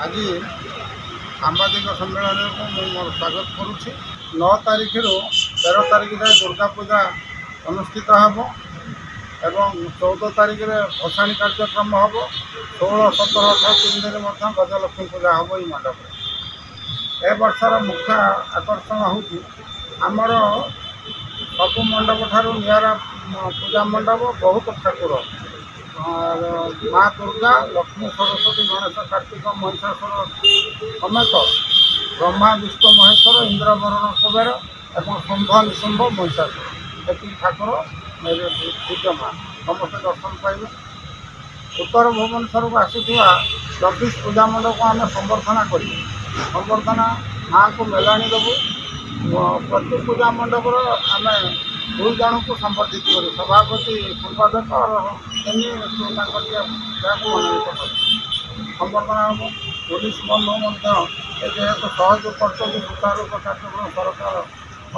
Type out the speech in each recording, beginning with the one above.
आज साम्बादिक सम्मेलन को मोर स्वागत करुच्ची 9 तारिख रु 13 तारिख जाए दुर्गा पूजा अनुष्ठित हम एवं 14 तारिख में भसाणी कार्यक्रम हम 16, 17, 18 3 दिन गजलक्ष्मी पूजा हम ये मंडप ए वर्षर मुख्य आकर्षण होमर सब मंडप ठार निरा पूजा मंडप बहुत ठाकुर माँ दुर्गा लक्ष्मी सरस्वती गणेश कार्तिक महिषासुर समेत ब्रह्मा विष्णु महेश्वर इंद्र वरुण कुबेर एवं शुंभ निशुंभ महिषासुर ये ठाकुर विद्यमान समस्त दर्शन पाइबे। उत्तर भुवनेश्वर को आसुवा 24 पूजा मंडप को आम संबर्धना कर संबर्धना माँ को मेलाणी देवु प्रति पूजा मंडप आम 2 जन को संबर्धित कर सभापति संपादक और संबर्धना हम पुलिस बंधु जेहेतु सहयोग कर सुचारू कार्यक्रम सरकार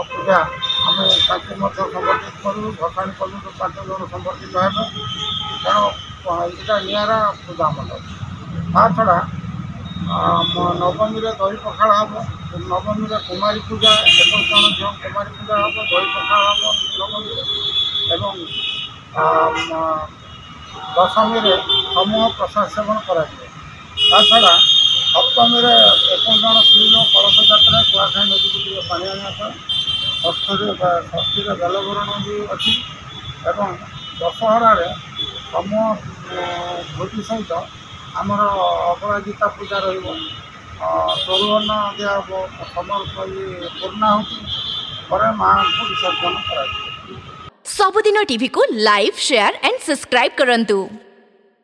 पूजा आम संबर्धित करूँ भसाणी कलु 5 जन संबर्धित है तेणु यहाँ निरा पूजा मंडप ता छड़ा नवमी दही पखाड़ हम नवमी कुमारी पूजा 21 जन झील कुमारी पूजा हम दही पखाड़ हम नवमी एवं दशमी समूह प्रसाद सेवन करा छड़ा सप्तमी 21 जन स्त्री लोग कलश जात्रा कुआखाई नदी को पानी आने षष्ठी बेलवरण भी अच्छी एवं दशहरार समूह भोजी सहित आमर अपराजिता पूजा रोहन दिया पूर्णाहुति पर माँ को विसर्जन कर सबुदिन टीवी को लाइव शेयर एंड सब्सक्राइब करंतु।